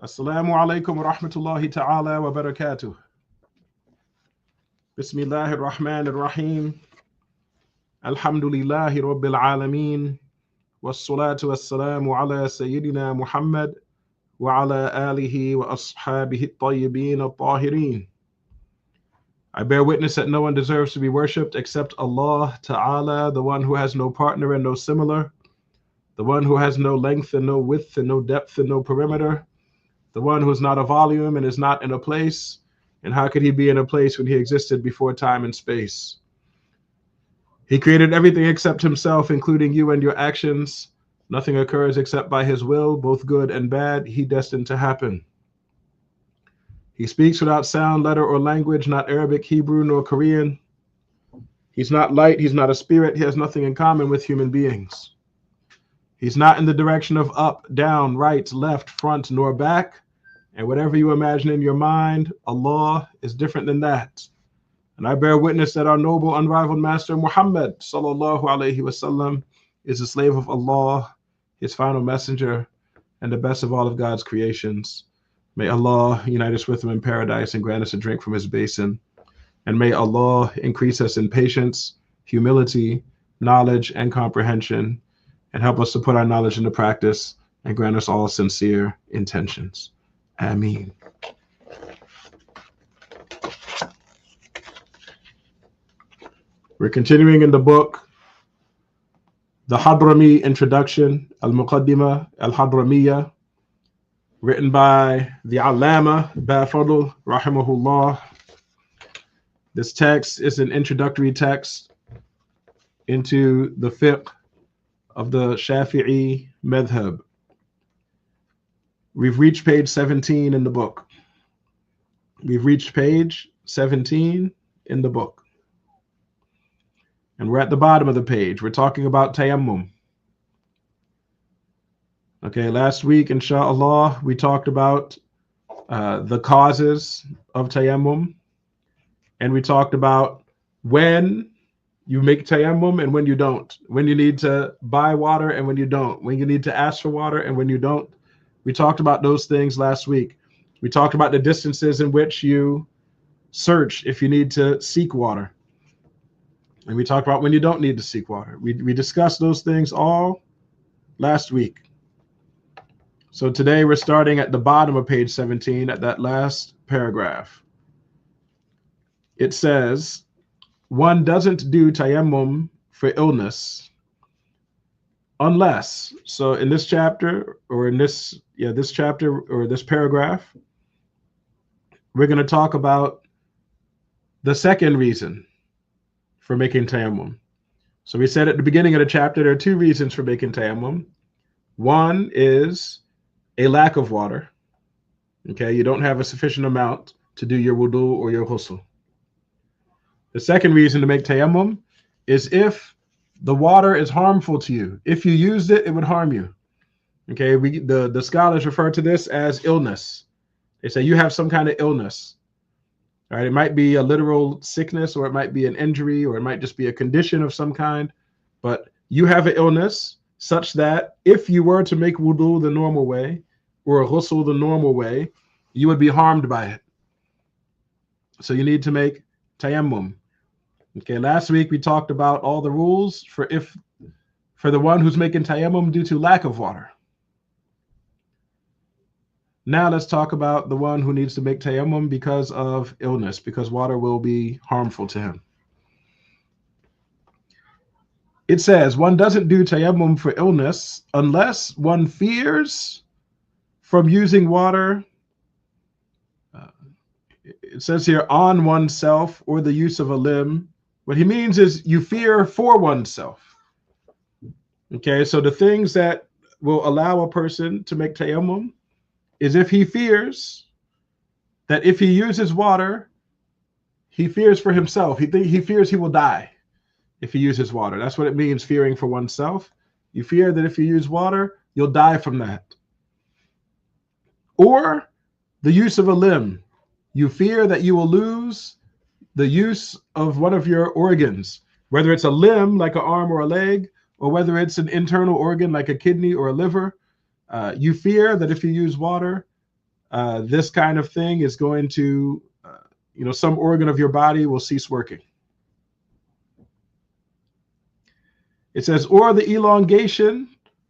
Assalamu alaikum wa rahmatullahi ta'ala wa barakatuh. Bismillahir Rahmanir Rahim. Alhamdulillahi Rabbil Alameen. Wassalatu wassalamu ala Sayyidina Muhammad wa ala alihi wa ashabihi at-tayyibin at-tahirin. I bear witness that no one deserves to be worshipped except Allah Ta'ala, the one who has no partner and no similar, the one who has no length and no width and no depth and no perimeter, the one who is not a volume and is not in a place. And how could he be in a place when he existed before time and space? He created everything except himself, including you and your actions. Nothing occurs except by his will, both good and bad, he destined to happen. He speaks without sound, letter, or language, not Arabic, Hebrew, nor Korean. He's not light, he's not a spirit, he has nothing in common with human beings. He's not in the direction of up, down, right, left, front, nor back. And whatever you imagine in your mind, Allah is different than that. And I bear witness that our noble, unrivaled Master Muhammad sallallahu alaihi wasallam is the slave of Allah, his final messenger, and the best of all of God's creations. May Allah unite us with him in paradise and grant us a drink from his basin. And may Allah increase us in patience, humility, knowledge, and comprehension, and help us to put our knowledge into practice and grant us all sincere intentions. Ameen. We're continuing in the book, the Hadrami Introduction, Al-Muqaddimah Al-Hadramiyya, written by the Allama Bafadl, rahimahullah. This text is an introductory text into the fiqh of the Shafi'i madhab. We've reached page 17 in the book. We've reached page 17 in the book. And we're at the bottom of the page. We're talking about tayammum. Okay, last week, inshallah, we talked about the causes of tayammum. And we talked about when you make tayammum and when you don't. When you need to buy water and when you don't. When you need to ask for water and when you don't. We talked about those things last week. We talked about the distances in which you search if you need to seek water. And we talked about when you don't need to seek water. We discussed those things all last week. So today we're starting at the bottom of page 17 at that last paragraph. It says, one doesn't do tayammum for illness unless, so in this chapter or in this chapter or this paragraph, we're going to talk about the second reason for making tayammum. So we said at the beginning of the chapter, there are two reasons for making tayammum. One is a lack of water. Okay, you don't have a sufficient amount to do your wudu or your ghusl. The second reason to make tayammum is if the water is harmful to you. If you used it, it would harm you. Okay, the scholars refer to this as illness. They say you have some kind of illness. All right, it might be a literal sickness, or it might be an injury, or it might just be a condition of some kind. But you have an illness such that if you were to make wudu the normal way, or a ghusl the normal way, you would be harmed by it. So you need to make tayammum. Okay, last week we talked about all the rules for the one who's making tayammum due to lack of water. Now let's talk about the one who needs to make tayammum because of illness, because water will be harmful to him. It says one doesn't do tayammum for illness unless one fears from using water. It says here on oneself or the use of a limb. What he means is you fear for oneself. Okay, so the things that will allow a person to make tayammum is if he fears that if he uses water, he fears for himself. He fears he will die if he uses water. That's what it means, fearing for oneself. You fear that if you use water, you'll die from that. Or the use of a limb. You fear that you will lose the use of one of your organs, whether it's a limb like an arm or a leg, or whether it's an internal organ like a kidney or a liver. You fear that if you use water, this kind of thing is going to, some organ of your body will cease working. It says, or the elongation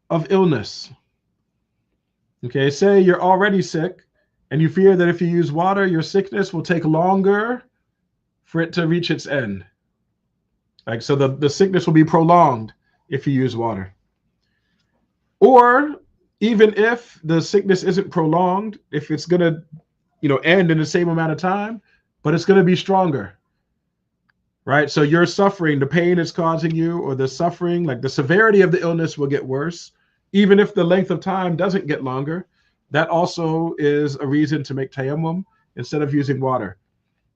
of illness. Okay, say you're already sick and you fear that if you use water, your sickness will take longer for it to reach its end. Like, so the sickness will be prolonged if you use water. Or even if the sickness isn't prolonged, if it's going to, end in the same amount of time, but it's going to be stronger. Right? So you're suffering, the pain is causing you, or the suffering, like the severity of the illness will get worse. Even if the length of time doesn't get longer, that also is a reason to make tayammum instead of using water.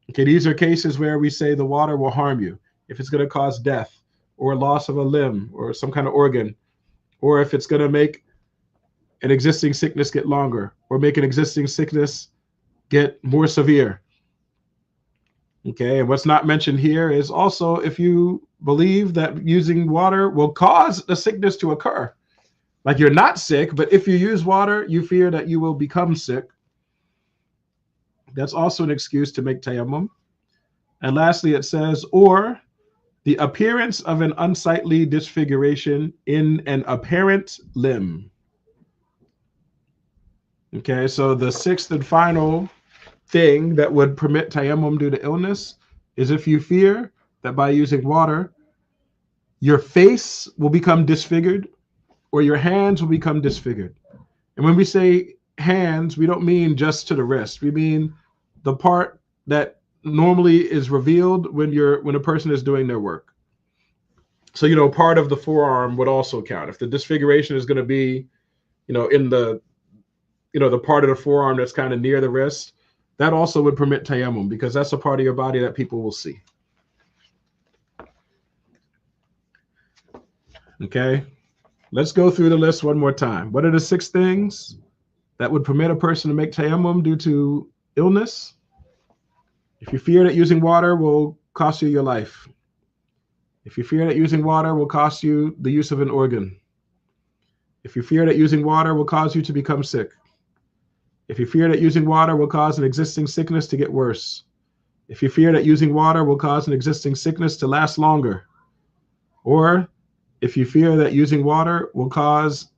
Okay, these are cases where we say the water will harm you. If it's going to cause death or loss of a limb or some kind of organ, or if it's going to make an existing sickness get longer or make an existing sickness get more severe. Okay, and what's not mentioned here is also if you believe that using water will cause the sickness to occur. Like you're not sick, but if you use water, you fear that you will become sick. That's also an excuse to make tayammum. And lastly, it says, or the appearance of an unsightly disfiguration in an apparent limb. Okay, so the sixth and final thing that would permit tayammum due to illness is if you fear that by using water, your face will become disfigured or your hands will become disfigured. And when we say hands, we don't mean just to the wrist. We mean the part that normally is revealed when a person is doing their work. So, part of the forearm would also count. If the disfiguration is going to be, in the part of the forearm that's kind of near the wrist, that also would permit tayammum because that's a part of your body that people will see. Okay, let's go through the list one more time. What are the 6 things that would permit a person to make tayammum due to illness? If you fear that using water will cost you your life. If you fear that using water will cost you the use of an organ. If you fear that using water will cause you to become sick. If you fear that using water will cause an existing sickness to get worse. If you fear that using water will cause an existing sickness to last longer. Or if you fear that using water will cause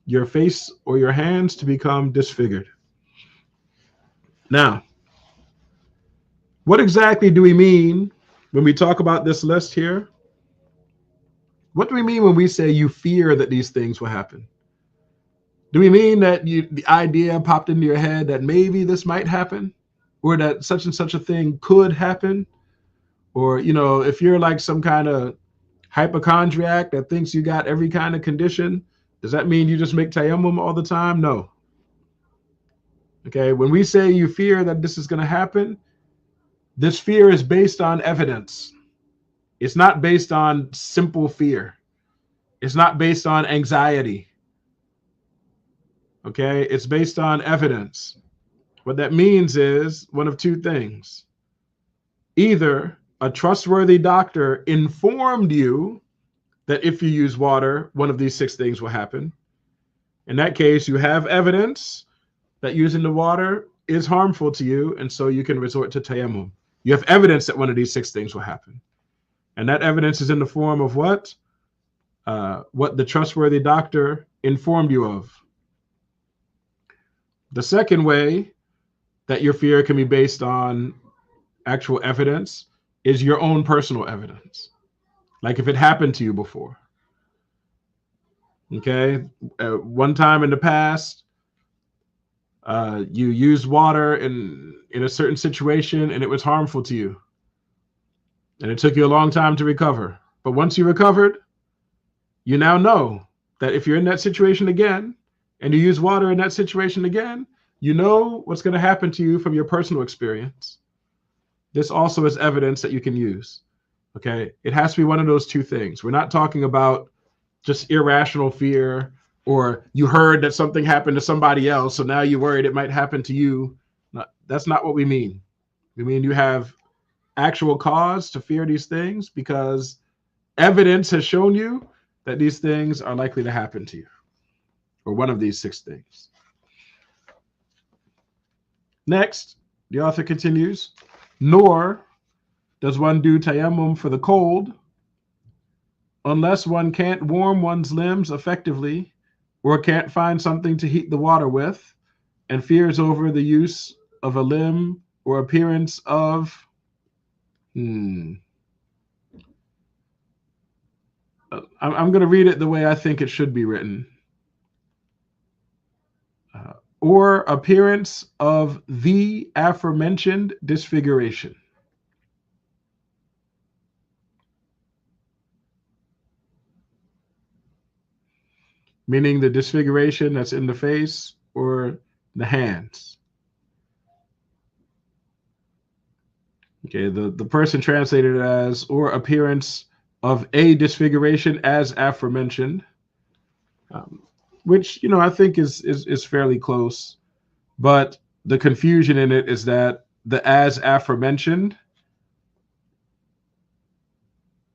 your face or your hands to become disfigured. Now, what exactly do we mean when we talk about this list here? What do we mean when we say you fear that these things will happen? Do we mean that the idea popped into your head that maybe this might happen, or that such and such a thing could happen? Or, if you're like some kind of hypochondriac that thinks you got every kind of condition, does that mean you just make tayammum all the time? No. Okay, when we say you fear that this is going to happen, this fear is based on evidence. It's not based on simple fear. It's not based on anxiety. Okay, it's based on evidence. What that means is one of 2 things. Either a trustworthy doctor informed you that if you use water, one of these 6 things will happen. In that case, you have evidence that using the water is harmful to you, and so you can resort to tayammum. You have evidence that one of these 6 things will happen. And that evidence is in the form of what? What the trustworthy doctor informed you of. The second way that your fear can be based on actual evidence is your own personal evidence. Like if it happened to you before. Okay, one time in the past, you used water in a certain situation and it was harmful to you. And it took you a long time to recover. But once you recovered, you now know that if you're in that situation again and you use water in that situation again, you know what's going to happen to you from your personal experience. This also is evidence that you can use. Okay, it has to be one of those 2 things. We're not talking about just irrational fear, or you heard that something happened to somebody else, so now you're worried it might happen to you. No, that's not what we mean. We mean you have actual cause to fear these things because evidence has shown you that these things are likely to happen to you, or one of these 6 things. Next, the author continues, nor does one do tayammum for the cold unless one can't warm one's limbs effectively or can't find something to heat the water with and fears over the use of a limb or appearance of I'm going to read it the way I think it should be written. Or appearance of the aforementioned disfiguration. Meaning the disfiguration that's in the face or the hands. Okay, the person translated it as or appearance of a disfiguration as aforementioned, which I think is fairly close. But the confusion in it is that the as aforementioned,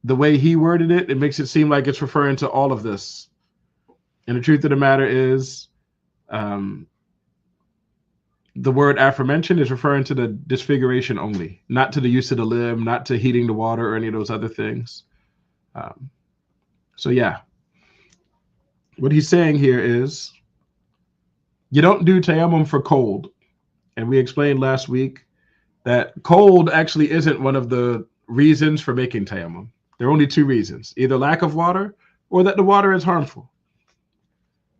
the way he worded it, it makes it seem like it's referring to all of this. And the truth of the matter is, the word aforementioned is referring to the disfiguration only, not to the use of the limb, not to heating the water or any of those other things. So yeah, what he's saying here is you don't do tayammum for cold. And we explained last week that cold actually isn't one of the reasons for making tayammum. There are only two reasons, either lack of water or that the water is harmful.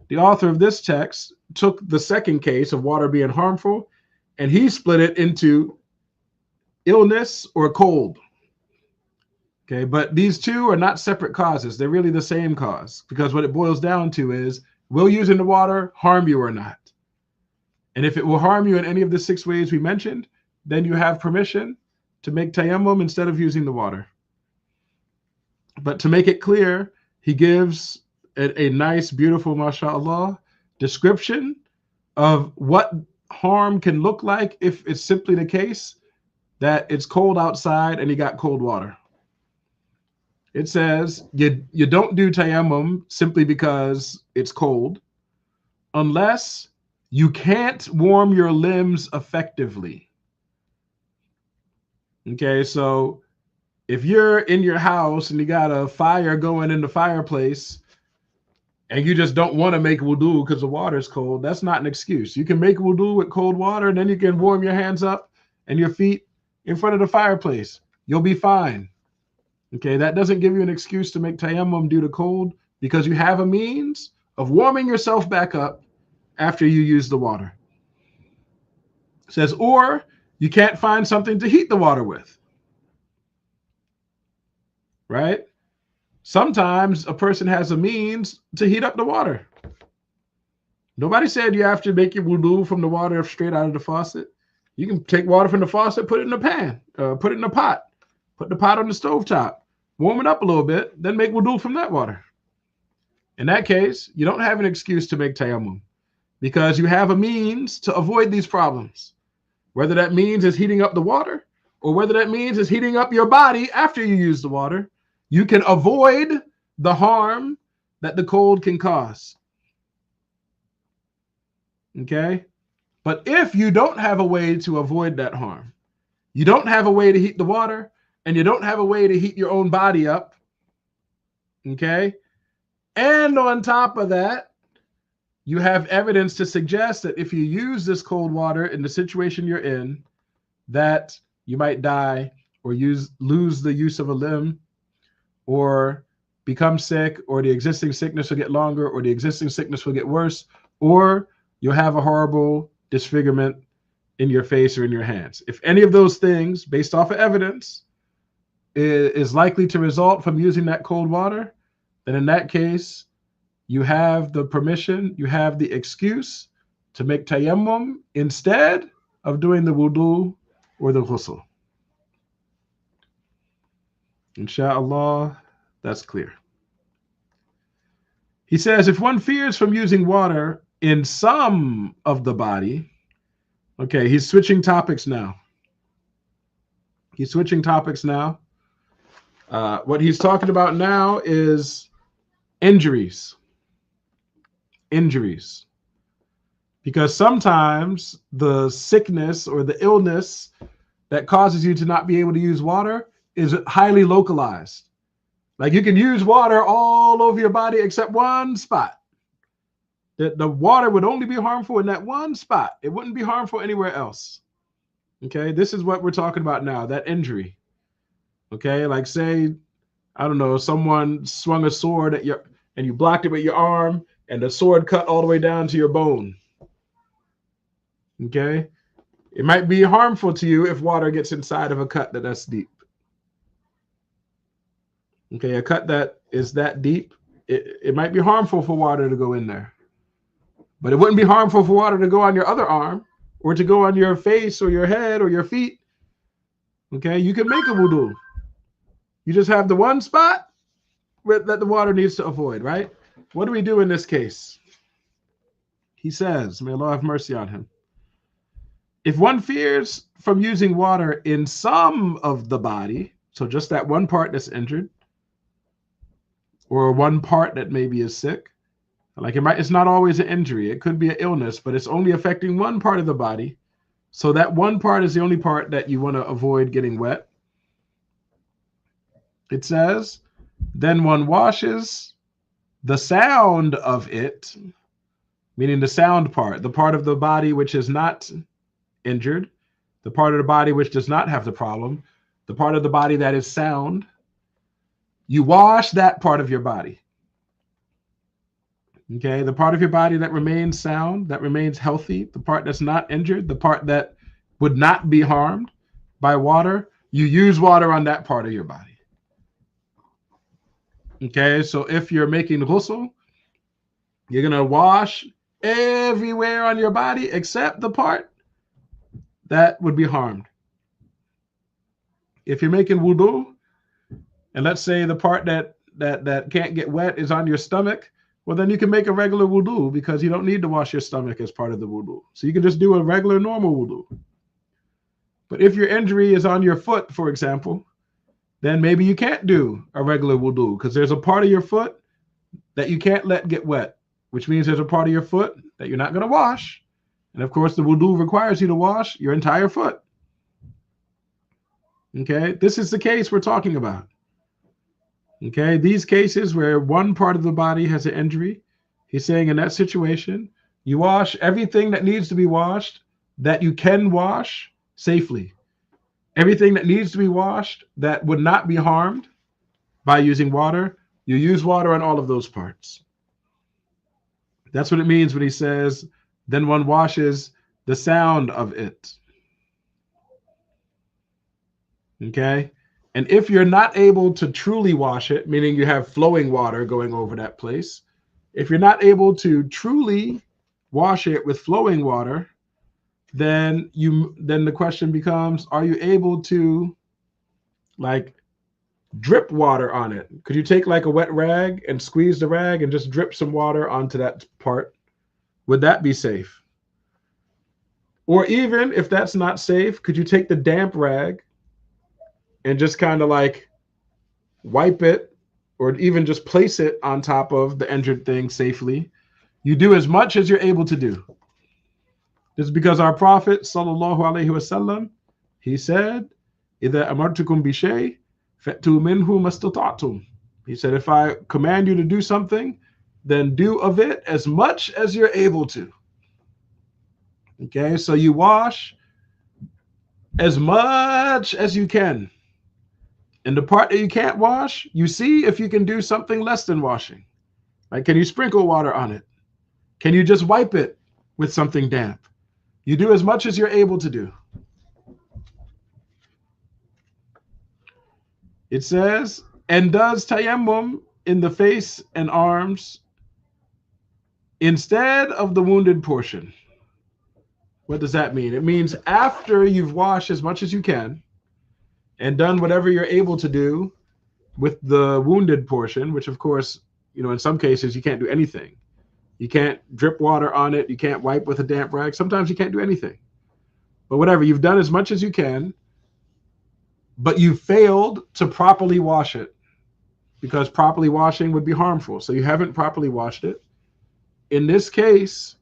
The author of this text took the second case of water being harmful and he split it into illness or cold. Okay, but these two are not separate causes. They're really the same cause, because what it boils down to is, will using the water harm you or not? And if it will harm you in any of the 6 ways we mentioned, then you have permission to make tayammum instead of using the water. But to make it clear, he gives a nice, beautiful, mashallah, description of what harm can look like if it's simply the case that it's cold outside and you got cold water. It says you don't do tayammum simply because it's cold unless you can't warm your limbs effectively. Okay, so if you're in your house and you got a fire going in the fireplace and you just don't want to make wudu because the water's cold, that's not an excuse. You can make wudu with cold water and then you can warm your hands up and your feet in front of the fireplace. You'll be fine. Okay, that doesn't give you an excuse to make tayammum due to cold, because you have a means of warming yourself back up after you use the water. It says, or you can't find something to heat the water with. Right? Sometimes a person has a means to heat up the water. Nobody said you have to make your wudu from the water straight out of the faucet. You can take water from the faucet, put it in a pan, put it in a pot, put the pot on the stovetop, warm it up a little bit, then make wudu from that water. In that case, you don't have an excuse to make tayammum, because you have a means to avoid these problems. Whether that means is heating up the water or whether that means is heating up your body after you use the water, you can avoid the harm that the cold can cause. Okay? But if you don't have a way to avoid that harm, you don't have a way to heat the water, and you don't have a way to heat your own body up, okay? And on top of that, you have evidence to suggest that if you use this cold water in the situation you're in, that you might die or lose the use of a limb or become sick, or the existing sickness will get longer, or the existing sickness will get worse, or you'll have a horrible disfigurement in your face or in your hands. If any of those things, based off of evidence, is likely to result from using that cold water, then in that case, you have the permission, you have the excuse to make tayammum instead of doing the wudu or the ghusl. Insha'Allah, that's clear. He says, if one fears from using water in some of the body, okay, he's switching topics now. What he's talking about now is injuries. Because sometimes the sickness or the illness that causes you to not be able to use water is highly localized. Like you can use water all over your body except one spot. The water would only be harmful in that one spot. It wouldn't be harmful anywhere else. Okay, this is what we're talking about now, that injury. Okay, like say, I don't know, someone swung a sword at your and you blocked it with your arm and the sword cut all the way down to your bone. Okay, it might be harmful to you if water gets inside of a cut that's deep. Okay, a cut that is that deep, it might be harmful for water to go in there. But it wouldn't be harmful for water to go on your other arm or to go on your face or your head or your feet. Okay, you can make a wudu. You just have the one spot that the water needs to avoid, right? What do we do in this case? He says, may Allah have mercy on him. If one fears from using water in some of the body, so just that one part that's injured, or one part that maybe is sick, like it's not always an injury. It could be an illness, but it's only affecting one part of the body. So that one part is the only part that you want to avoid getting wet. It says, then one washes the sound of it, meaning the sound part, the part of the body which is not injured, the part of the body which does not have the problem, the part of the body that is sound. You wash that part of your body. Okay, the part of your body that remains sound, that remains healthy, the part that's not injured, the part that would not be harmed by water, you use water on that part of your body. Okay, so if you're making ghusl, you're going to wash everywhere on your body except the part that would be harmed. If you're making wudu, and let's say the part that can't get wet is on your stomach, well, then you can make a regular wudu because you don't need to wash your stomach as part of the wudu. So you can just do a regular normal wudu. But if your injury is on your foot, for example, then maybe you can't do a regular wudu because there's a part of your foot that you can't let get wet, which means there's a part of your foot that you're not going to wash. And of course, the wudu requires you to wash your entire foot. Okay, this is the case we're talking about. Okay, these cases where one part of the body has an injury, he's saying in that situation, you wash everything that needs to be washed that you can wash safely. Everything that needs to be washed that would not be harmed by using water, you use water on all of those parts. That's what it means when he says, then one washes the sound of it. Okay? And if you're not able to truly wash it, meaning you have flowing water going over that place, if you're not able to truly wash it with flowing water, then the question becomes, are you able to like drip water on it? Could you take like a wet rag and squeeze the rag and just drip some water onto that part? Would that be safe? Or even if that's not safe, could you take the damp rag and just kind of like wipe it or even just place it on top of the injured thing safely? You do as much as you're able to do. This is because our Prophet sallallahu alaihi wasallam, he said, إِذَا أَمَرْتُكُمْ بِشَيْءٍ فَأْتُوا مِنْهُ مَسْتَطَعْتُمْ. He said, if I command you to do something, then do of it as much as you're able to. Okay, so you wash as much as you can. And the part that you can't wash, you see if you can do something less than washing. Like, can you sprinkle water on it? Can you just wipe it with something damp? You do as much as you're able to do. It says, and does tayammum in the face and arms instead of the wounded portion. What does that mean? It means after you've washed as much as you can and done whatever you're able to do with the wounded portion, which of course, in some cases you can't do anything. You can't drip water on it. You can't wipe with a damp rag. Sometimes you can't do anything. But whatever, you've done as much as you can, but you failed to properly wash it because properly washing would be harmful. So you haven't properly washed it. In this case,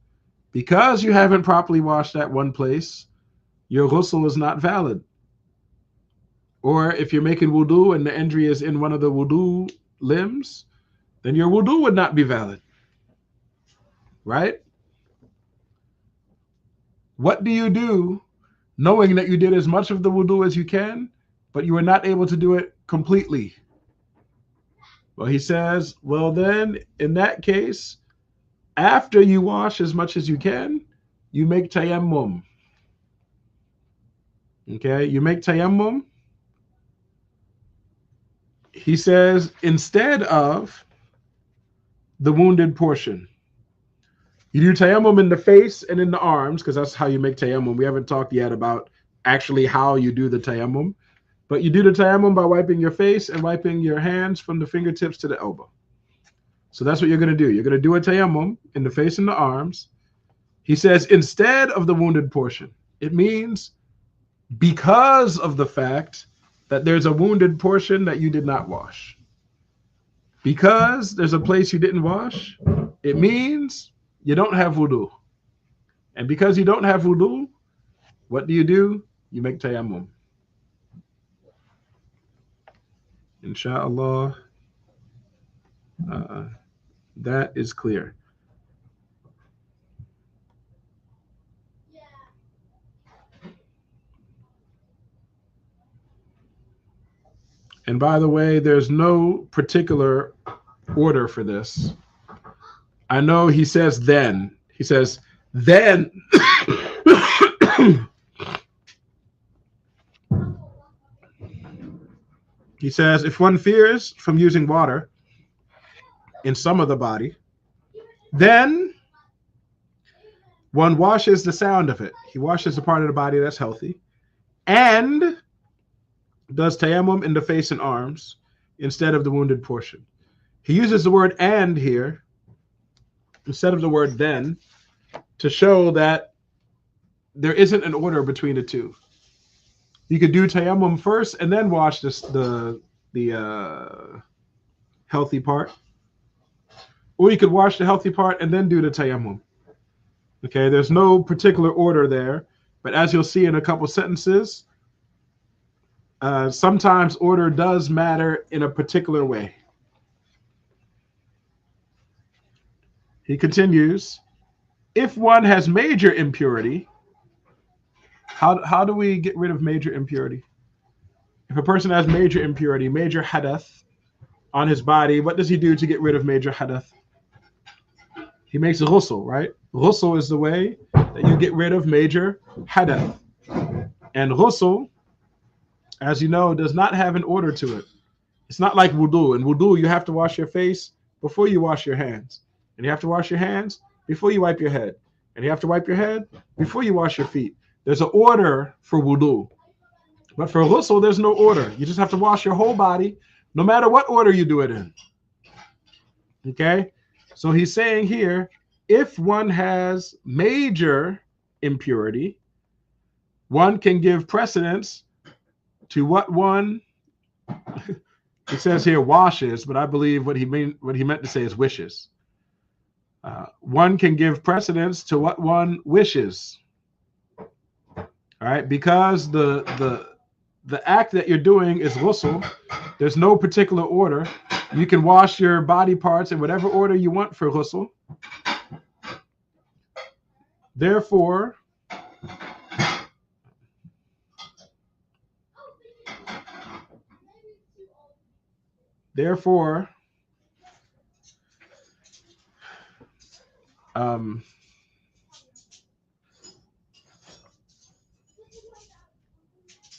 Because you haven't properly washed that one place, your ghusl is not valid. Or if you're making wudu and the injury is in one of the wudu limbs, then your wudu would not be valid. Right? What do you do knowing that you did as much of the wudu as you can, but you were not able to do it completely? Well, he says, well, then in that case, after you wash as much as you can, you make tayammum. Okay, you make tayammum. He says, instead of the wounded portion. You do tayammum in the face and in the arms, because that's how you make tayammum. We haven't talked yet about actually how you do the tayammum. But you do the tayammum by wiping your face and wiping your hands from the fingertips to the elbow. So that's what you're going to do. You're going to do a tayammum in the face and the arms. He says, instead of the wounded portion. It means because of the fact that there's a wounded portion that you did not wash. Because there's a place you didn't wash, it means you don't have wudu. And because you don't have wudu, what do? You make tayammum. Insha'Allah, that is clear. And by the way, there's no particular order for this. I know he says then. He says, then. He says, if one fears from using water in some of the body, then one washes the sound of it. He washes the part of the body that's healthy and does tayammum in the face and arms instead of the wounded portion. He uses the word and here instead of the word then to show that there isn't an order between the two. You could do tayammum first and then wash the healthy part. Or you could wash the healthy part and then do the tayammum. Okay, there's no particular order there. But as you'll see in a couple sentences, sometimes order does matter in a particular way. He continues, if one has major impurity, how do we get rid of major impurity? If a person has major impurity, major hadath on his body, what does he do to get rid of major hadath? He makes a ghusl, right? Ghusl is the way that you get rid of major hadath. And ghusl, as you know, does not have an order to it. It's not like wudu. In wudu, you have to wash your face before you wash your hands. And you have to wash your hands before you wipe your head. And you have to wipe your head before you wash your feet. There's an order for wudu. But for ghusl, there's no order. You just have to wash your whole body, no matter what order you do it in. Okay? So he's saying here, if one has major impurity, one can give precedence to what one, it says here washes, but I believe what he meant to say is wishes. One can give precedence to what one wishes. All right, because the act that you're doing is ghusl, there's no particular order. You can wash your body parts in whatever order you want for ghusl. Therefore,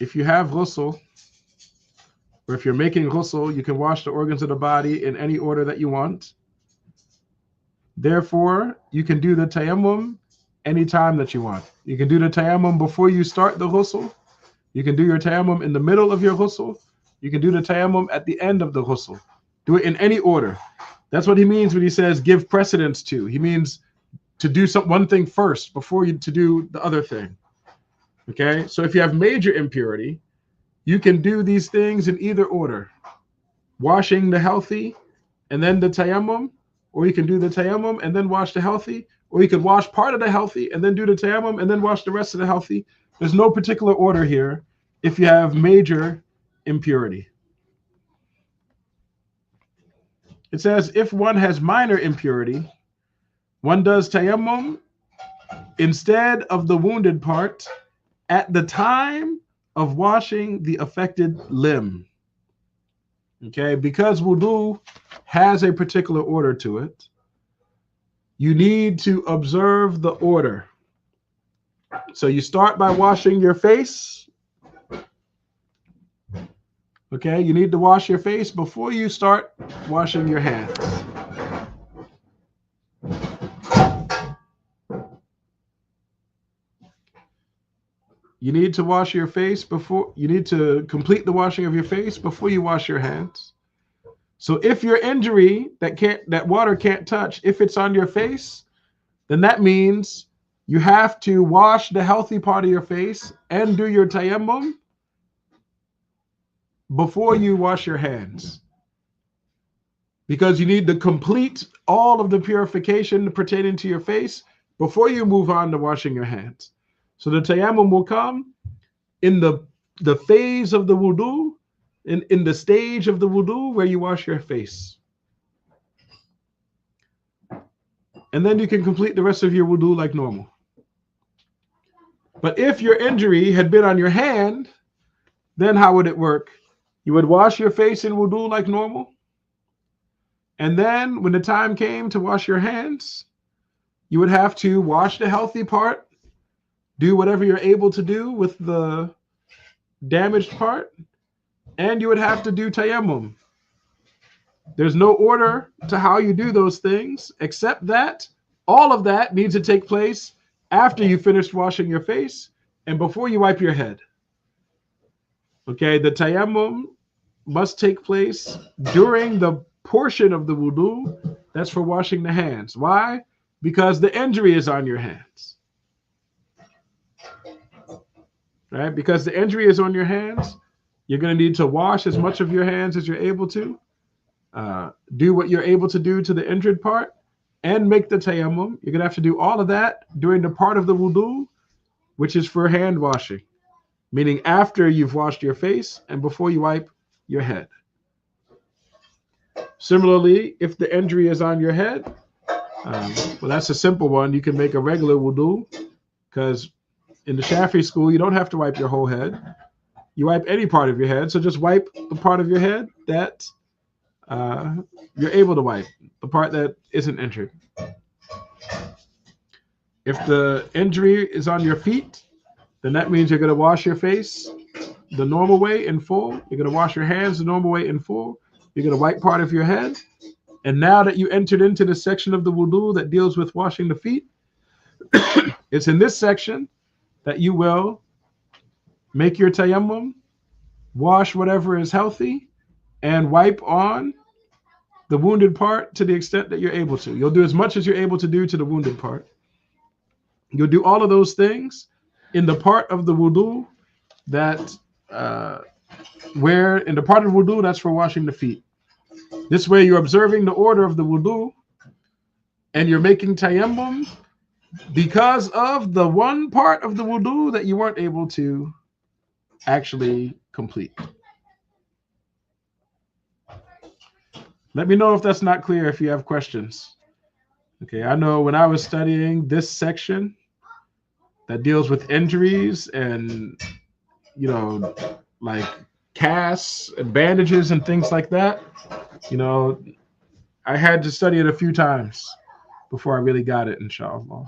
if you have ghusl, or if you're making ghusl, you can wash the organs of the body in any order that you want. Therefore, you can do the tayammum anytime that you want. You can do the tayammum before you start the ghusl. You can do your tayammum in the middle of your ghusl. You can do the tayammum at the end of the ghusl. Do it in any order. That's what he means when he says give precedence to. He means to do one thing first before you to do the other thing. Okay, so if you have major impurity, you can do these things in either order. Washing the healthy and then the tayammum, or you can do the tayammum and then wash the healthy, or you could wash part of the healthy and then do the tayammum and then wash the rest of the healthy. There's no particular order here if you have major impurity. It says if one has minor impurity, one does tayammum instead of the wounded part at the time of washing the affected limb. Okay, because wudu has a particular order to it, you need to observe the order. So you start by washing your face. Okay, you need to wash your face before you start washing your hands. You need to wash your face before, you need to complete the washing of your face before you wash your hands. So if your injury that water can't touch, if it's on your face, then that means you have to wash the healthy part of your face and do your tayammum before you wash your hands. Because you need to complete all of the purification pertaining to your face before you move on to washing your hands. So the tayammum will come in the phase of the wudu, in the stage of the wudu where you wash your face. And then you can complete the rest of your wudu like normal. But if your injury had been on your hand, then how would it work? You would wash your face in wudu like normal. And then when the time came to wash your hands, you would have to wash the healthy part, do whatever you're able to do with the damaged part, and you would have to do tayammum. There's no order to how you do those things, except that all of that needs to take place after you finish washing your face and before you wipe your head. Okay, the tayammum must take place during the portion of the wudu that's for washing the hands. Why? Because the injury is on your hands. Right? Because the injury is on your hands, you're going to need to wash as much of your hands as you're able to, do what you're able to do to the injured part, and make the tayammum. You're going to have to do all of that during the part of the wudu, which is for hand washing, meaning after you've washed your face and before you wipe your head. Similarly, if the injury is on your head, well, that's a simple one. You can make a regular wudu, because in the Shafi school, you don't have to wipe your whole head. You wipe any part of your head. So just wipe the part of your head that you're able to wipe, the part that isn't injured. If the injury is on your feet, then that means you're going to wash your face the normal way in full. You're going to wash your hands the normal way in full. You're going to wipe part of your head. And now that you entered into the section of the wudu that deals with washing the feet, it's in this section that you will make your tayammum, wash whatever is healthy, and wipe on the wounded part to the extent that you're able to. You'll do as much as you're able to do to the wounded part. You'll do all of those things in the part of the wudu that where in the part of wudu that's for washing the feet. This way you're observing the order of the wudu and you're making tayammum because of the one part of the wudu that you weren't able to actually complete. Let me know if that's not clear, if you have questions. Okay, I know when I was studying this section that deals with injuries and, you know, like casts and bandages and things like that, you know, I had to study it a few times before I really got it, inshallah.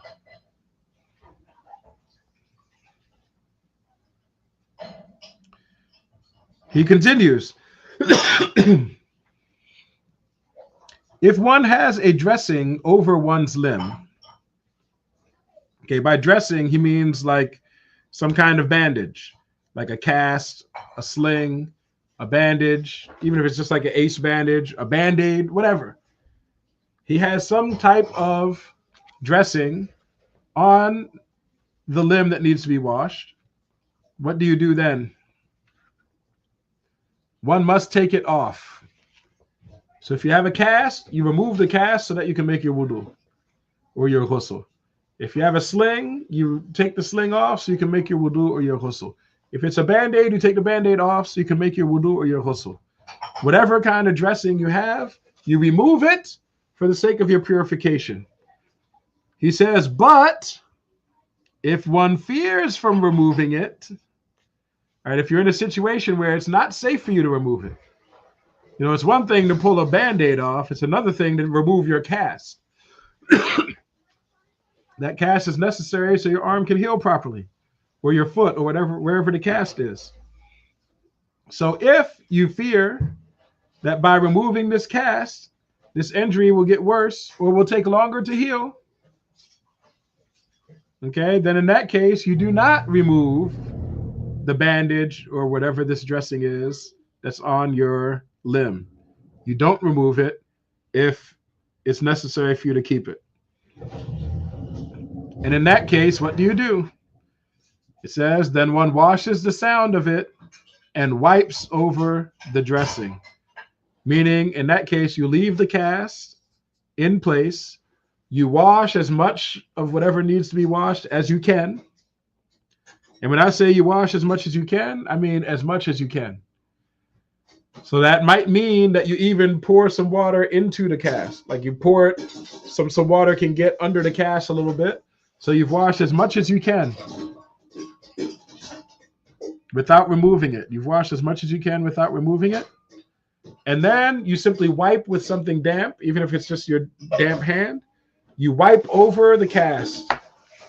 He continues. If one has a dressing over one's limb, okay, by dressing, he means like some kind of bandage, like a cast, a sling, a bandage, even if it's just like an ace bandage, a band-aid, whatever. He has some type of dressing on the limb that needs to be washed. What do you do then? One must take it off. So if you have a cast, you remove the cast so that you can make your wudu. or your ghusl. If you have a sling, you take the sling off so you can make your wudu or your ghusl. If it's a band-aid, you take the band-aid off so you can make your wudu or your ghusl. Whatever kind of dressing you have, you remove it for the sake of your purification. He says, but if one fears from removing it, all right, if you're in a situation where it's not safe for you to remove it, you know, it's one thing to pull a Band-Aid off. It's another thing to remove your cast. That cast is necessary so your arm can heal properly, or your foot, or whatever, wherever the cast is. So if you fear that by removing this cast, this injury will get worse or will take longer to heal, okay, then in that case, you do not remove the bandage or whatever this dressing is that's on your limb. You don't remove it if it's necessary for you to keep it. And in that case, what do? It says, then one washes the sound of it and wipes over the dressing. Meaning, in that case, you leave the cast in place. You wash as much of whatever needs to be washed as you can. And when I say you wash as much as you can, I mean as much as you can. So that might mean that you even pour some water into the cast. Like you pour it, some water can get under the cast a little bit. So you've washed as much as you can without removing it. You've washed as much as you can without removing it. And then you simply wipe with something damp, even if it's just your damp hand. You wipe over the cast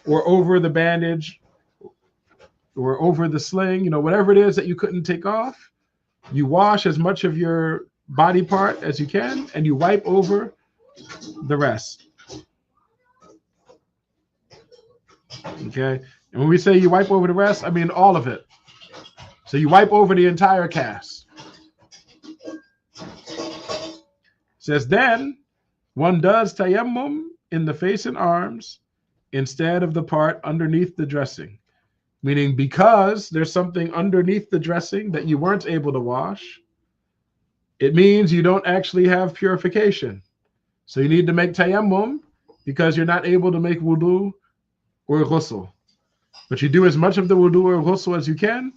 or over the bandage or over the sling, you know, whatever it is that you couldn't take off. You wash as much of your body part as you can, and you wipe over the rest. Okay? And when we say you wipe over the rest, I mean all of it. So you wipe over the entire cast. It says, then one does tayammum in the face and arms instead of the part underneath the dressing. Meaning because there's something underneath the dressing that you weren't able to wash, it means you don't actually have purification. So you need to make tayammum because you're not able to make wudu or ghusl. But you do as much of the wudu or ghusl as you can,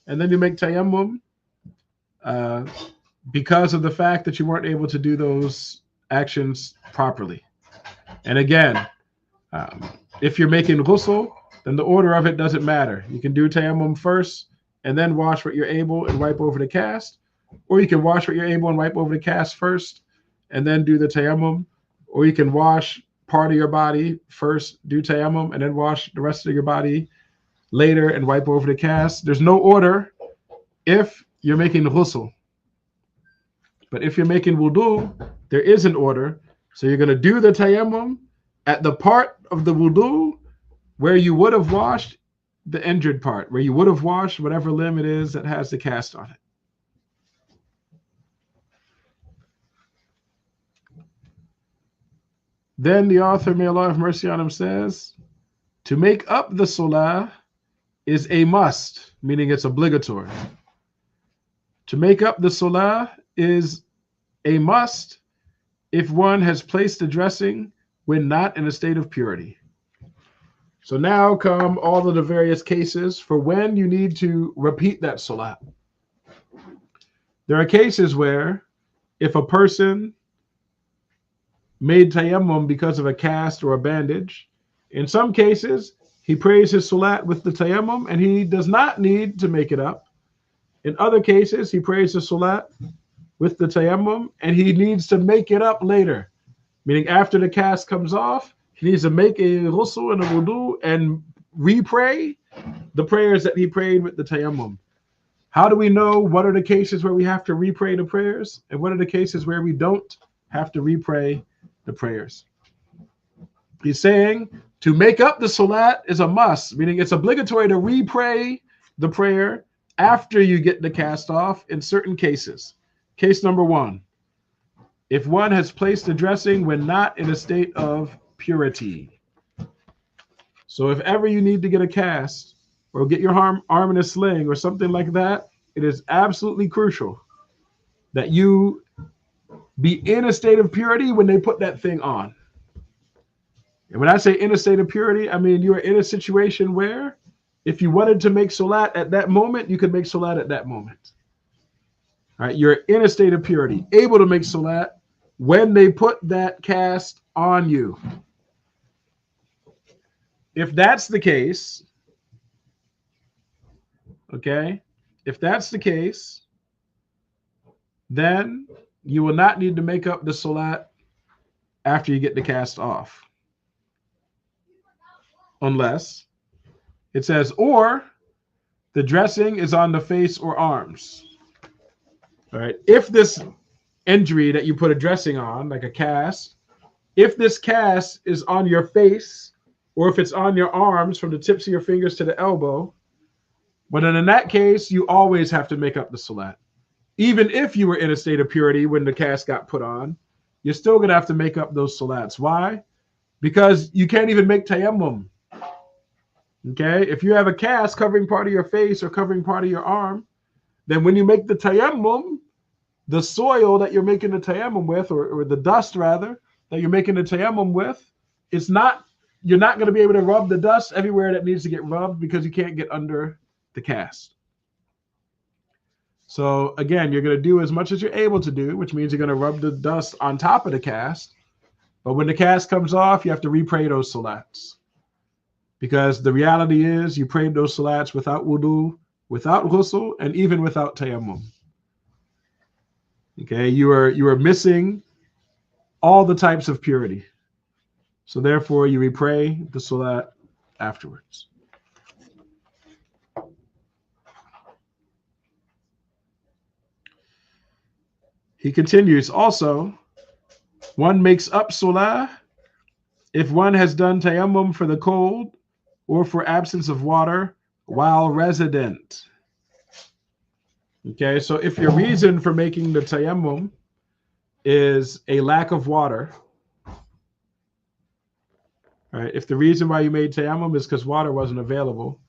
and then you make tayammum because of the fact that you weren't able to do those actions properly. And again, if you're making ghusl, then the order of it doesn't matter. You can do tayammum first and then wash what you're able and wipe over the cast. Or you can wash what you're able and wipe over the cast first and then do the tayammum. Or you can wash part of your body first, do tayammum, and then wash the rest of your body later and wipe over the cast. There's no order if you're making ghusl. But if you're making wudu, there is an order. So you're going to do the tayammum at the part of the wudu where you would have washed the injured part, where you would have washed whatever limb it is that has the cast on it. Then the author, may Allah have mercy on him, says, to make up the salah is a must, meaning it's obligatory. To make up the salah is a must if one has placed the dressing when not in a state of purity. So now come all of the various cases for when you need to repeat that salah. There are cases where if a person made tayammum because of a cast or a bandage, in some cases, he prays his salat with the tayammum and he does not need to make it up. In other cases, he prays the salat with the tayammum and he needs to make it up later. Meaning after the cast comes off, he needs to make a ghusl and a wudu and re-pray the prayers that he prayed with the tayammum. How do we know what are the cases where we have to re-pray the prayers and what are the cases where we don't have to re-pray the prayers? He's saying to make up the salat is a must, meaning it's obligatory to re-pray the prayer after you get the cast off in certain cases. Case number one, if one has placed the dressing when not in a state of purity. So if ever you need to get a cast or get your arm in a sling or something like that, it is absolutely crucial that you be in a state of purity when they put that thing on. And when I say in a state of purity, I mean you are in a situation where if you wanted to make salat at that moment, you could make salat at that moment. All right, you're in a state of purity, able to make salat when they put that cast on you. If that's the case, okay, if that's the case, then you will not need to make up the salat after you get the cast off. Unless it says, or the dressing is on the face or arms. All right. If this injury that you put a dressing on, like a cast, if this cast is on your face or if it's on your arms from the tips of your fingers to the elbow, but then in that case, you always have to make up the salat. Even if you were in a state of purity when the cast got put on, you're still going to have to make up those salats. Why? Because you can't even make tayammum. Okay? If you have a cast covering part of your face or covering part of your arm, then when you make the tayammum, the soil that you're making the tayammum with, or the dust rather, that you're making the tayammum with, you're not going to be able to rub the dust everywhere that needs to get rubbed because you can't get under the cast. So again, you're going to do as much as you're able to do, which means you're going to rub the dust on top of the cast. But when the cast comes off, you have to re-pray those salats. Because the reality is you prayed those salats without wudu, without ghusl, and even without tayammum. Okay, you are missing all the types of purity. So therefore, you re-pray the salat afterwards. He continues, also, one makes up salah if one has done tayammum for the cold or for absence of water while resident. Okay, so if your reason for making the tayammum is a lack of water, right? If the reason why you made tayammum is because water wasn't available,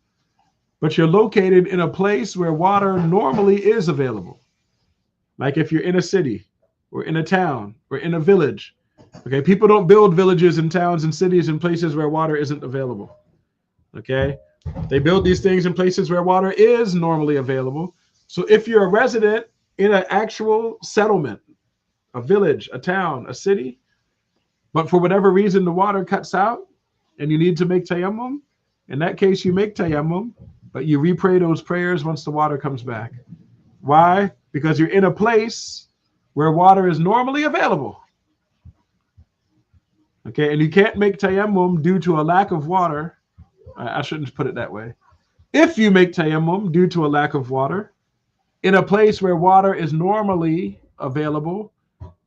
but you're located in a place where water normally is available, like if you're in a city or in a town or in a village. Okay, people don't build villages and towns and cities in places where water isn't available. Okay, they build these things in places where water is normally available. So if you're a resident in an actual settlement, a village, a town, a city, but for whatever reason the water cuts out and you need to make tayammum, in that case you make tayammum, but you re-pray those prayers once the water comes back. Why? Because you're in a place where water is normally available. Okay, and you can't make tayammum due to a lack of water. I shouldn't put it that way. If you make tayammum due to a lack of water in a place where water is normally available,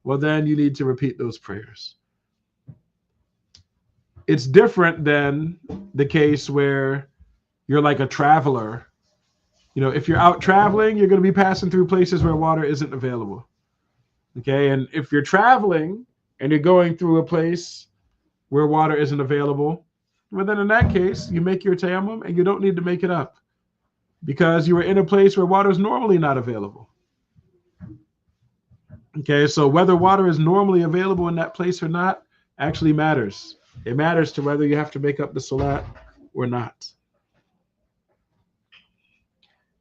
well, then you need to repeat those prayers. It's different than the case where you're like a traveler. You know, if you're out traveling, you're going to be passing through places where water isn't available. Okay, and if you're traveling and you're going through a place where water isn't available, well, then in that case, you make your tayammum and you don't need to make it up because you are in a place where water is normally not available. Okay, so whether water is normally available in that place or not actually matters. It matters to whether you have to make up the salat or not.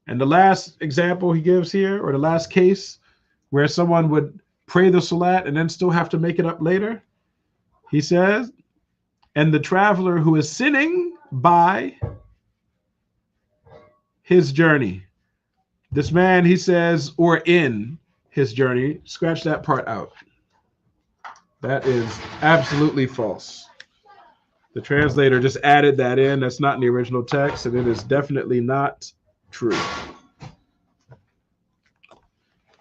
And the last example he gives here, or the last case where someone would pray the salat and then still have to make it up later, he says, and the traveler who is sinning by his journey. This man, he says, or in his journey. Scratch that part out. That is absolutely false. The translator just added that in. That's not in the original text, and it is definitely not true.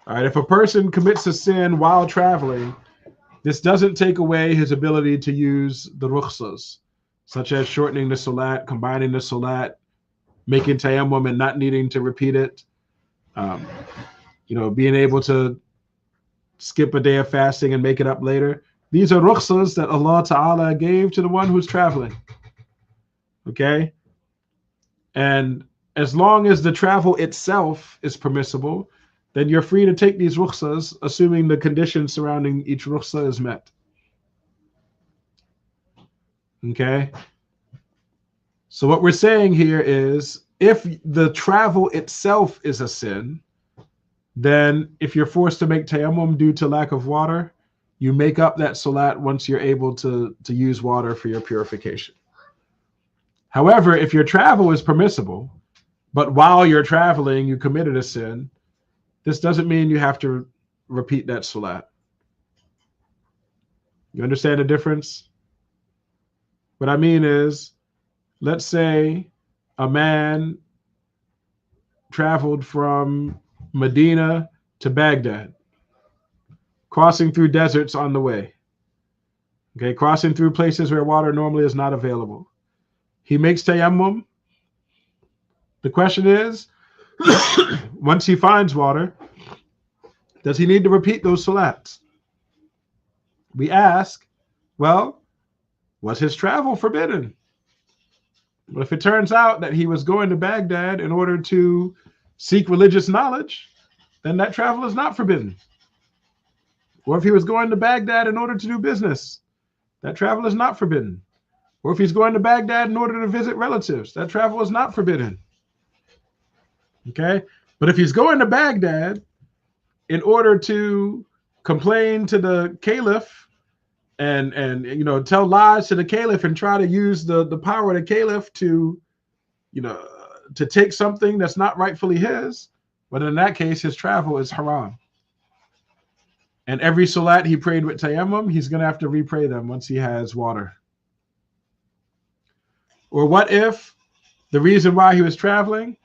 All right, if a person commits a sin while traveling, this doesn't take away his ability to use the rukhsas, such as shortening the salat, combining the salat, making tayammum and not needing to repeat it, being able to skip a day of fasting and make it up later. These are rukhsas that Allah Ta'ala gave to the one who's traveling. Okay? And as long as the travel itself is permissible, then you're free to take these rukhsas, assuming the conditions surrounding each rukhsa is met. Okay? So what we're saying here is if the travel itself is a sin, then if you're forced to make tayammum due to lack of water, you make up that salat once you're able to use water for your purification. However, if your travel is permissible, but while you're traveling, you committed a sin, this doesn't mean you have to repeat that salat. You understand the difference? What I mean is, let's say a man traveled from Medina to Baghdad, crossing through deserts on the way. Okay, crossing through places where water normally is not available. He makes tayammum. The question is, once he finds water, does he need to repeat those salats? We ask, well, was his travel forbidden? But if it turns out that he was going to Baghdad in order to seek religious knowledge, then that travel is not forbidden. Or if he was going to Baghdad in order to do business, that travel is not forbidden. Or if he's going to Baghdad in order to visit relatives, that travel is not forbidden. Okay? But if he's going to Baghdad in order to complain to the caliph and tell lies to the caliph and try to use the power of the caliph to to take something that's not rightfully his, but in that case his travel is haram. And every salat he prayed with tayammum, he's going to have to repray them once he has water. Or what if the reason why he was traveling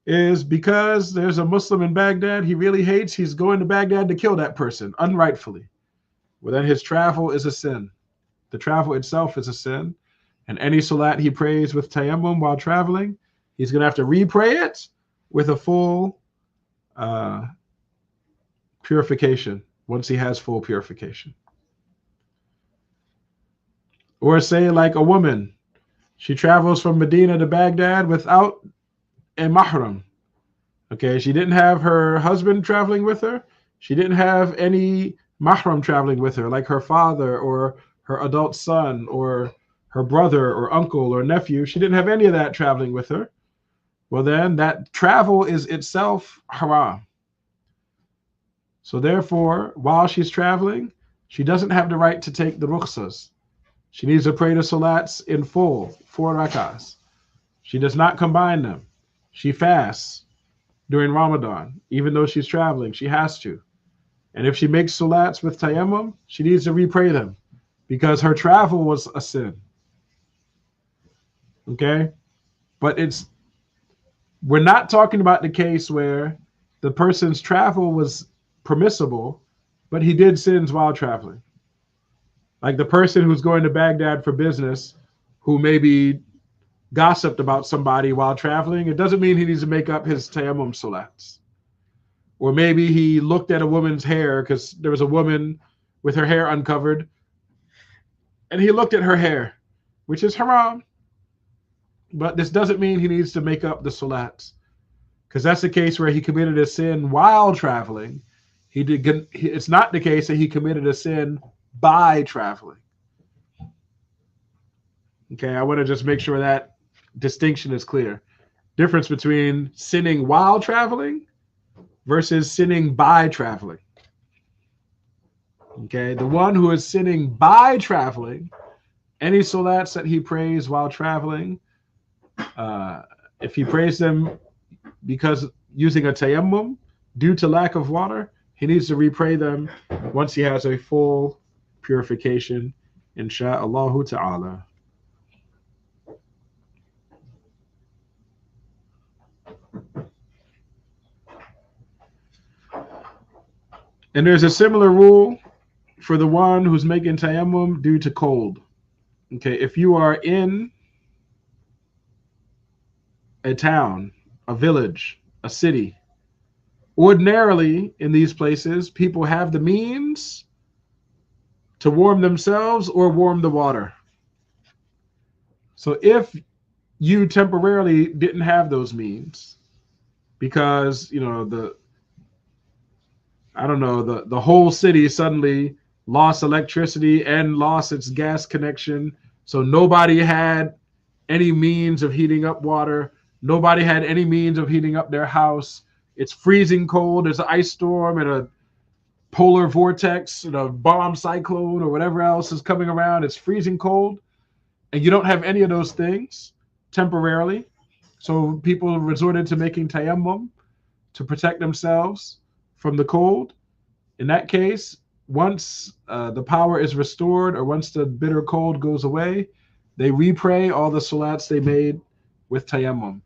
is because there's a Muslim in Baghdad he really hates, he's going to Baghdad to kill that person unrightfully? Well, then his travel is a sin. The travel itself is a sin. And any salat he prays with tayammum while traveling, he's going to have to repray it with a full purification once he has full purification. Or say like a woman, she travels from Medina to Baghdad without a mahram. Okay, she didn't have her husband traveling with her. She didn't have any mahram traveling with her, like her father or her adult son or her brother or uncle or nephew. She didn't have any of that traveling with her. Well, then that travel is itself haram. So therefore, while she's traveling, she doesn't have the right to take the rukhsas. She needs to pray the salats in full, 4 rakahs. She does not combine them. She fasts during Ramadan, even though she's traveling. She has to. And if she makes salats with tayammum, she needs to repray them because her travel was a sin. Okay? But we're not talking about the case where the person's travel was permissible, but he did sins while traveling. Like the person who's going to Baghdad for business, who maybe gossiped about somebody while traveling, it doesn't mean he needs to make up his tayammum salats. Or maybe he looked at a woman's hair because there was a woman with her hair uncovered, and he looked at her hair, which is haram. But this doesn't mean he needs to make up the salats, because that's the case where he committed a sin while traveling. It's not the case that he committed a sin by traveling. Okay, I want to just make sure that distinction is clear. Difference between sinning while traveling versus sinning by traveling. Okay, the one who is sinning by traveling, any salats that he prays while traveling, if he prays them because using a tayammum due to lack of water, he needs to repray them once he has a full purification, insha'Allah ta'ala. And there's a similar rule for the one who's making tayammum due to cold. Okay, if you are in a town, a village, a city, ordinarily in these places, people have the means to warm themselves or warm the water. So if you temporarily didn't have those means because, the whole city suddenly lost electricity and lost its gas connection, So nobody had any means of heating up water. Nobody had any means of heating up their house. It's freezing cold. There's an ice storm and a polar vortex and a bomb cyclone or whatever else is coming around. It's freezing cold. And you don't have any of those things temporarily. So people resorted to making tayammum to protect themselves from the cold. In that case, once the power is restored or once the bitter cold goes away, they repray all the salats they made with tayammum.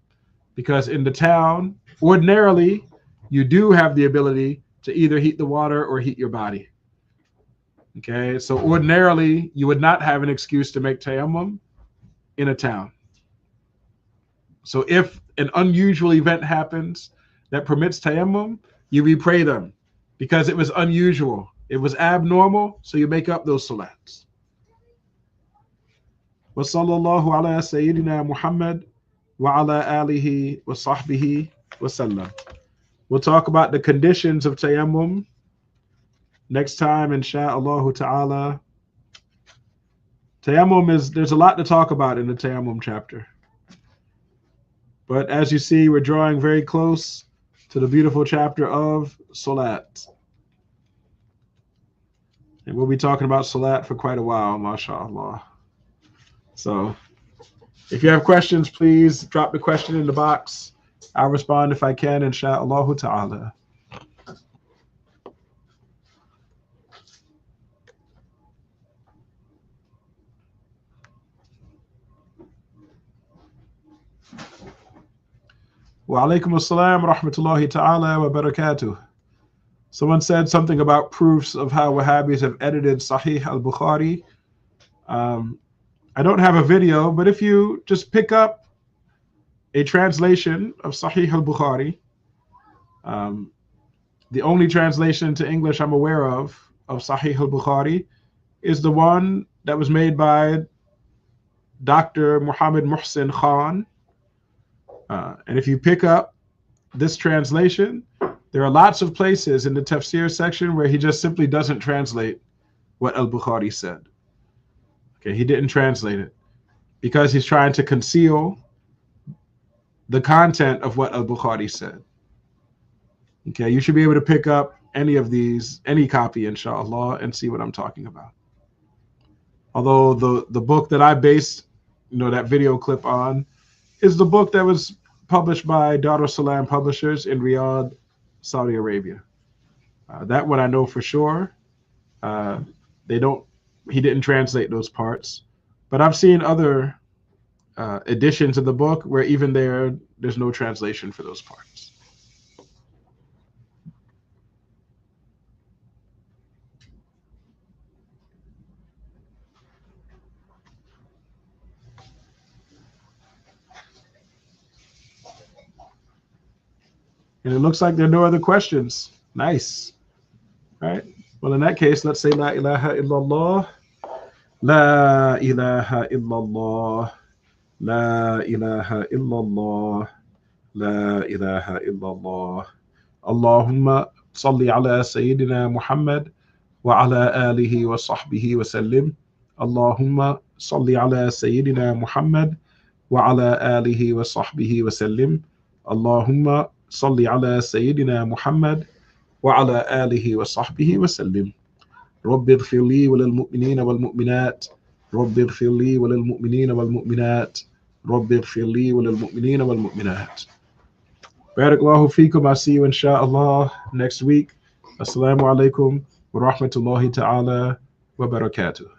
Because in the town, ordinarily, you do have the ability to either heat the water or heat your body. Okay, so ordinarily, you would not have an excuse to make tayammum in a town. So if an unusual event happens that permits tayammum, you repray them because it was unusual. It was abnormal, so you make up those salats. Wa sallallahu ala sayyidina Muhammad wa ala alihi wa sahbihi wa sallam. We'll talk about the conditions of tayammum next time, insha'Allah ta'ala. Tayammum there's a lot to talk about in the tayammum chapter. But as you see, we're drawing very close to the beautiful chapter of salat. And we'll be talking about salat for quite a while, mashallah. So if you have questions, please drop the question in the box. I'll respond if I can, insha'Allah ta'ala. Wa alaikum assalam wa rahmatullahi ta'ala wa barakatuh. Someone said something about proofs of how Wahhabis have edited Sahih al-Bukhari. I don't have a video, but if you just pick up a translation of Sahih al-Bukhari, the only translation to English I'm aware of Sahih al-Bukhari is the one that was made by Dr. Muhammad Muhsin Khan. And if you pick up this translation, there are lots of places in the tafsir section where he just simply doesn't translate what al-Bukhari said. Okay, he didn't translate it because he's trying to conceal the content of what al-Bukhari said. Okay, you should be able to pick up any of these, any copy, inshallah, and see what I'm talking about. Although the book that I based, that video clip on is the book that was published by Darussalam Publishers in Riyadh, Saudi Arabia. That one I know for sure. He didn't translate those parts, but I've seen other editions of the book where even there's no translation for those parts. And it looks like there are no other questions. Nice. All right. Well, in that case, let's say La ilaha illallah. La ilaha illallah. La ilaha illallah. La ilaha illallah. Allahumma salli ala Sayyidina Muhammad wa ala alihi wa sahbihi wa sallim. Allahumma salli ala Sayyidina Muhammad wa ala alihi wa sahbihi wa sallim. Allahumma صل على سيدنا محمد وعلى آله وصحبه وسلم. رب اغفر لي وللمؤمنين والمؤمنات. رب اغفر لي وللمؤمنين والمؤمنات. رب اغفر لي وللمؤمنين والمؤمنات. بارك الله فيكم. I'll see you inshallah next week. Assalamu alaikum wa rahmatullahi ta'ala wa barakatuh.